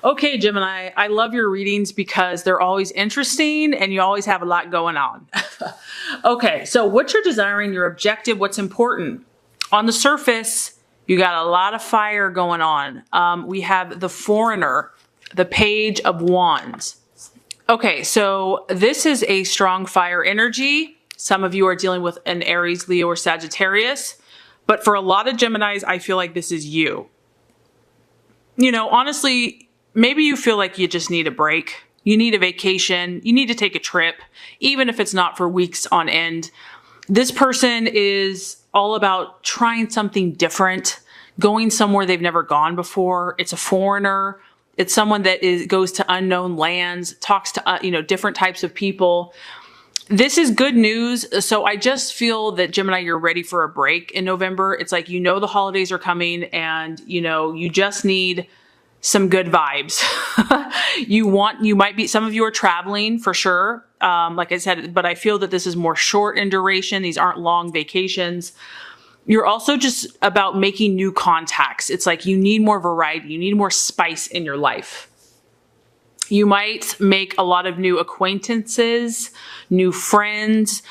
Okay, Gemini, I love your readings because they're always interesting and you always have a lot going on. Okay, so what you're desiring, your objective, what's important. On the surface, you got a lot of fire going on. We have the Foreigner, the Page of Wands. Okay, so this is a strong fire energy. Some of you are dealing with an Aries, Leo, or Sagittarius. But for a lot of Geminis, I feel like this is you. You know, honestly, maybe you feel like you just need a break. You need a vacation. You need to take a trip, even if it's not for weeks on end. This person is all about trying something different, going somewhere they've never gone before. It's a foreigner. It's someone that goes to unknown lands, talks to, different types of people. This is good news. So I just feel that Gemini, you're ready for a break in November. It's like, the holidays are coming and, you just need some good vibes. Some of you are traveling for sure. Like I said, but I feel that this is more short in duration. These aren't long vacations. You're also just about making new contacts. It's like you need more variety. You need more spice in your life. You might make a lot of new acquaintances, new friends.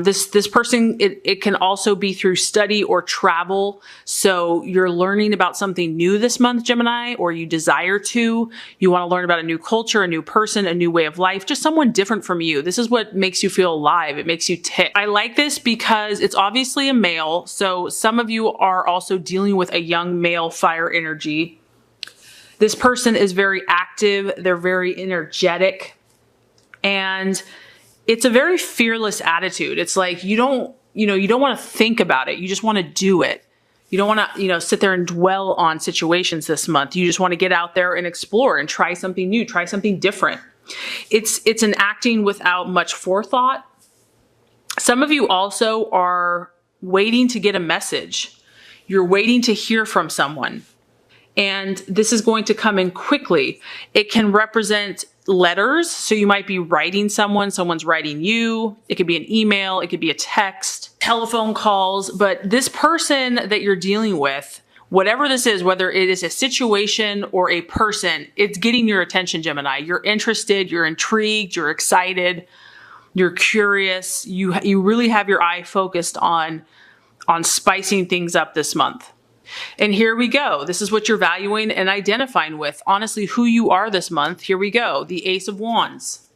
This person, it can also be through study or travel. So you're learning about something new this month, Gemini, or you desire to. You want to learn about a new culture, a new person, a new way of life, just someone different from you. This is what makes you feel alive. It makes you tick. I like this because it's obviously a male. So some of you are also dealing with a young male fire energy. This person is very active. They're very energetic. And it's a very fearless attitude. It's like you don't want to think about it. You just want to do it. You don't want to, sit there and dwell on situations this month. You just want to get out there and explore and try something new, try something different. It's an acting without much forethought. Some of you also are waiting to get a message. You're waiting to hear from someone. And this is going to come in quickly. It can represent letters. So you might be writing someone's writing you. It could be an email. It could be a text, telephone calls. But this person that you're dealing with, whatever this is, whether it is a situation or a person, it's getting your attention, Gemini. You're interested, you're intrigued, you're excited, you're curious. You really have your eye focused on spicing things up this month. And here we go. This is what you're valuing and identifying with. Honestly, who you are this month. Here we go. The Ace of Wands.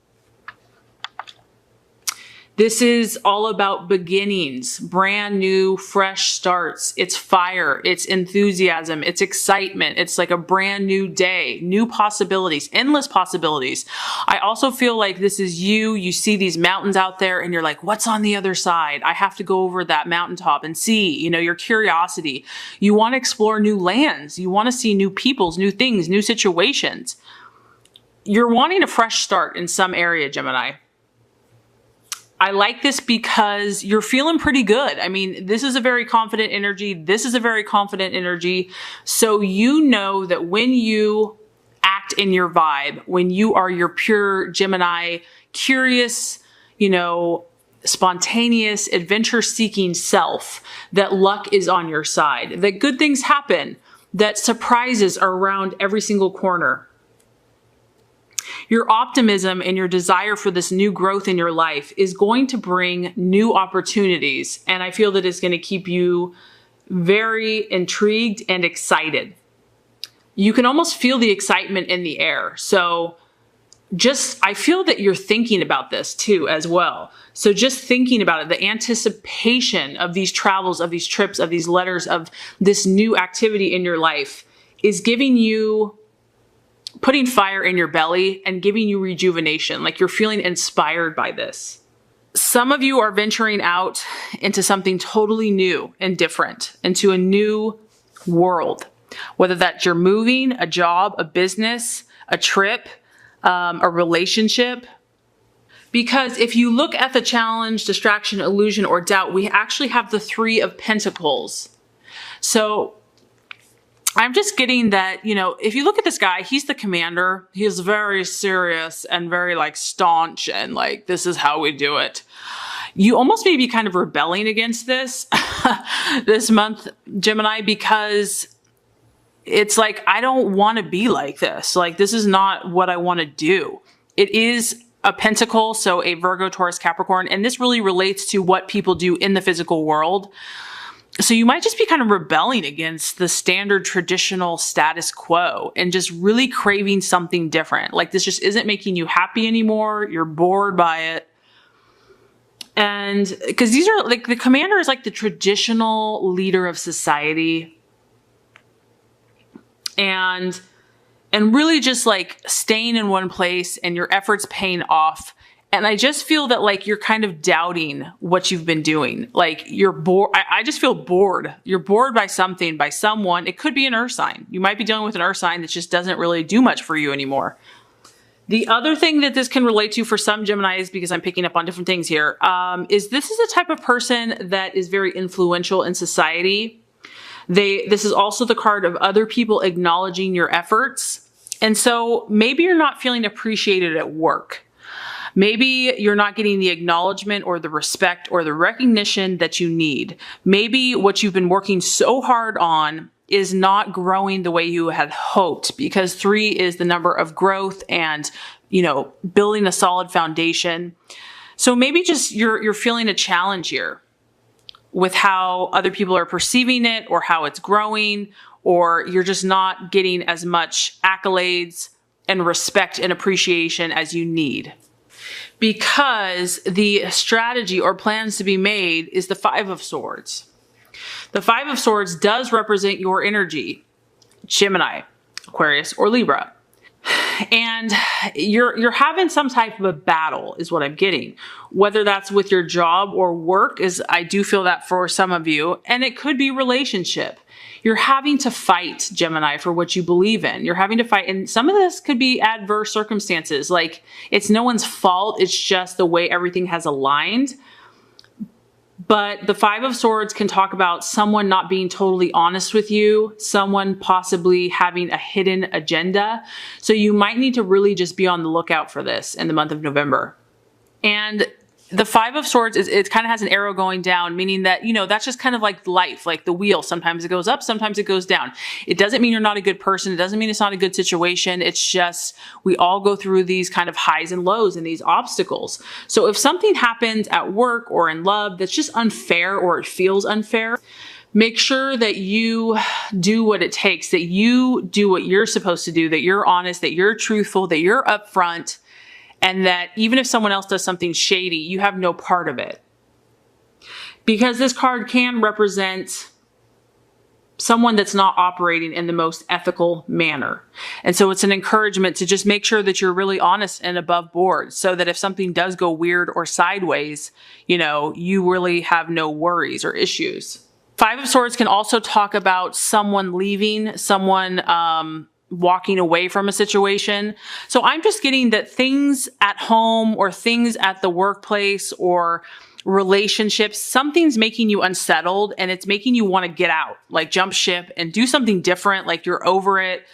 This is all about beginnings, brand new, fresh starts. It's fire, it's enthusiasm, it's excitement. It's like a brand new day, new possibilities, endless possibilities. I also feel like this is you see these mountains out there and you're like, what's on the other side? I have to go over that mountaintop and see, your curiosity. You want to explore new lands. You want to see new peoples, new things, new situations. You're wanting a fresh start in some area, Gemini. I like this because you're feeling pretty good. I mean, this is a very confident energy. This is a very confident energy. So you know that when you act in your vibe, when you are your pure Gemini, curious, spontaneous, adventure-seeking self, that luck is on your side, that good things happen, that surprises are around every single corner. Your optimism and your desire for this new growth in your life is going to bring new opportunities. And I feel that it's going to keep you very intrigued and excited. You can almost feel the excitement in the air. So I feel that you're thinking about this too as well. So just thinking about it, the anticipation of these travels, of these trips, of these letters, of this new activity in your life is putting fire in your belly and giving you rejuvenation, like you're feeling inspired by this. Some of you are venturing out into something totally new and different, into a new world, whether that's you're moving, a job, a business, a trip, a relationship. Because if you look at the challenge, distraction, illusion, or doubt, we actually have the Three of Pentacles. So I'm just getting that, if you look at this guy, he's the commander. He's very serious and very staunch and this is how we do it. You almost may be kind of rebelling against this this month, Gemini, because it's like, I don't want to be like this. Like, this is not what I want to do. It is a pentacle, so a Virgo, Taurus, Capricorn, and this really relates to what people do in the physical world. So you might just be kind of rebelling against the standard traditional status quo and just really craving something different. Like, this just isn't making you happy anymore. You're bored by it. And because these are like, the commander is like the traditional leader of society. And really just like staying in one place and your efforts paying off. And I just feel that like you're kind of doubting what you've been doing. Like, you're bored. I just feel bored. You're bored by something, by someone. It could be an earth sign. You might be dealing with an earth sign that just doesn't really do much for you anymore. The other thing that this can relate to for some Geminis, because I'm picking up on different things here, is this is a type of person that is very influential in society. This is also the card of other people acknowledging your efforts. And so maybe you're not feeling appreciated at work. Maybe you're not getting the acknowledgement or the respect or the recognition that you need. Maybe what you've been working so hard on is not growing the way you had hoped, because 3 is the number of growth and, building a solid foundation. So maybe just you're feeling a challenge here with how other people are perceiving it or how it's growing, or you're just not getting as much accolades and respect and appreciation as you need. Because the strategy or plans to be made is the 5 of Swords. The 5 of Swords does represent your energy, Gemini, Aquarius, or Libra. And you're having some type of a battle is what I'm getting. Whether that's with your job or work, is I do feel that for some of you, and it could be relationship. You're having to fight, Gemini, for what you believe in. You're having to fight. And some of this could be adverse circumstances. Like, it's no one's fault. It's just the way everything has aligned. But the 5 of Swords can talk about someone not being totally honest with you, someone possibly having a hidden agenda. So you might need to really just be on the lookout for this in the month of November. And the 5 of Swords it kind of has an arrow going down, meaning that, that's just kind of like life, like the wheel. Sometimes it goes up, sometimes it goes down. It doesn't mean you're not a good person. It doesn't mean it's not a good situation. It's just, we all go through these kind of highs and lows and these obstacles. So if something happens at work or in love that's just unfair, or it feels unfair, make sure that you do what it takes, that you do what you're supposed to do, that you're honest, that you're truthful, that you're upfront. And that even if someone else does something shady, you have no part of it. Because this card can represent someone that's not operating in the most ethical manner. And so it's an encouragement to just make sure that you're really honest and above board, so that if something does go weird or sideways, you really have no worries or issues. 5 of Swords can also talk about someone leaving, someone walking away from a situation. So I'm just getting that things at home or things at the workplace or relationships, something's making you unsettled and it's making you want to get out, like jump ship and do something different. Like, you're over it.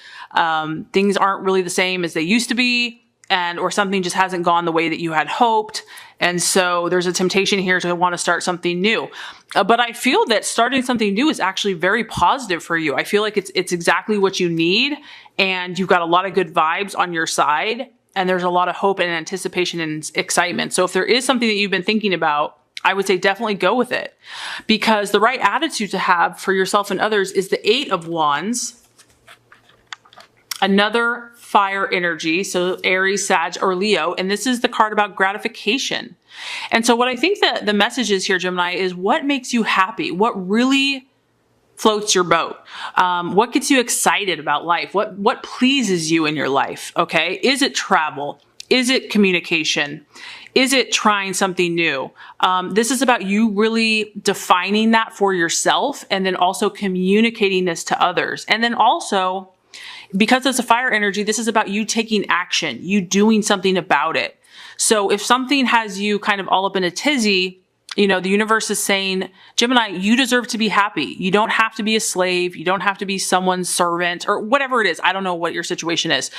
Things aren't really the same as they used to be, or something just hasn't gone the way that you had hoped. And so there's a temptation here to want to start something new. But I feel that starting something new is actually very positive for you. I feel like it's exactly what you need, and you've got a lot of good vibes on your side, and there's a lot of hope and anticipation and excitement. So if there is something that you've been thinking about, I would say definitely go with it, because the right attitude to have for yourself and others is the 8 of Wands, another fire energy. So Aries, Sag, or Leo. And this is the card about gratification. And so what I think that the message is here, Gemini, is what makes you happy? What really floats your boat? What gets you excited about life? What pleases you in your life? Okay. Is it travel? Is it communication? Is it trying something new? This is about you really defining that for yourself, and then also communicating this to others. And then also, because it's a fire energy, this is about you taking action, you doing something about it. So if something has you kind of all up in a tizzy, the universe is saying, Gemini, you deserve to be happy. You don't have to be a slave. You don't have to be someone's servant or whatever it is. I don't know what your situation is.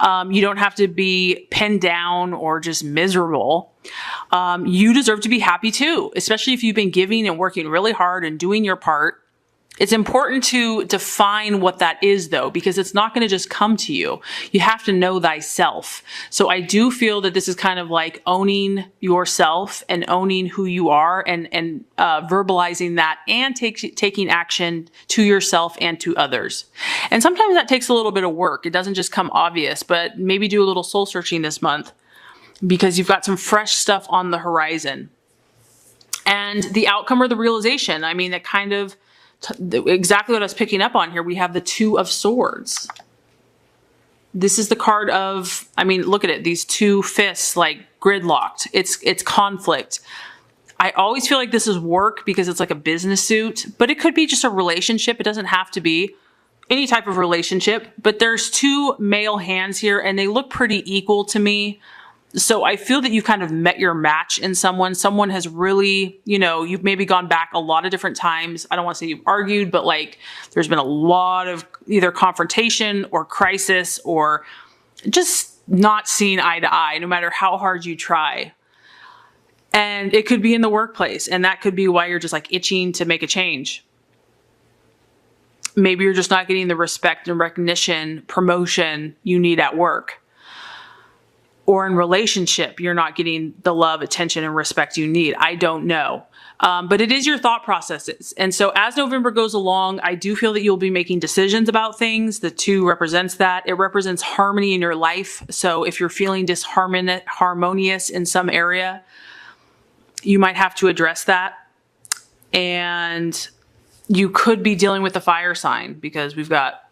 You don't have to be pinned down or just miserable. You deserve to be happy too, especially if you've been giving and working really hard and doing your part. It's important to define what that is though, because it's not going to just come to you. You have to know thyself. So I do feel that this is kind of like owning yourself and owning who you are and verbalizing that and taking action to yourself and to others. And sometimes that takes a little bit of work. It doesn't just come obvious, but maybe do a little soul searching this month because you've got some fresh stuff on the horizon. And the outcome or the realization, I mean, that kind of exactly what I was picking up on here. We have the Two of Swords. This is the card of, I mean, look at it. These two fists like gridlocked. It's conflict. I always feel like this is work because it's like a business suit, but it could be just a relationship. It doesn't have to be any type of relationship, but there's two male hands here and they look pretty equal to me. So I feel that you kind of met your match in someone. Someone has really, you know, you've maybe gone back a lot of different times. I don't want to say you've argued, but like there's been a lot of either confrontation or crisis or just not seeing eye to eye, no matter how hard you try. And it could be in the workplace. And that could be why you're just like itching to make a change. Maybe you're just not getting the respect and recognition, promotion you need at work. Or in relationship, you're not getting the love, attention, and respect you need. I don't know. But it is your thought processes. And so as November goes along, I do feel that you'll be making decisions about things. The two represents that. It represents harmony in your life. So if you're feeling disharmonious in some area, you might have to address that. And you could be dealing with the fire sign because we've got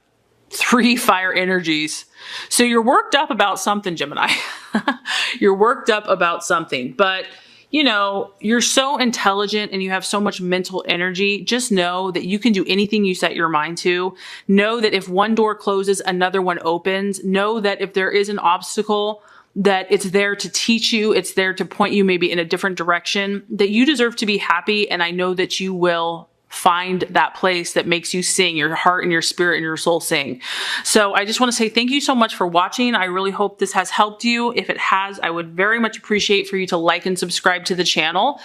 3 fire energies. So you're worked up about something, Gemini. You're worked up about something, but you know, you're so intelligent and you have so much mental energy. Just know that you can do anything you set your mind to. Know that if one door closes, another one opens. Know that if there is an obstacle, that it's there to teach you. It's there to point you maybe in a different direction, that you deserve to be happy. And I know that you will find that place that makes you sing, your heart and your spirit and your soul sing. So I just want to say thank you so much for watching. I really hope this has helped you. If it has, I would very much appreciate for you to like and subscribe to the channel.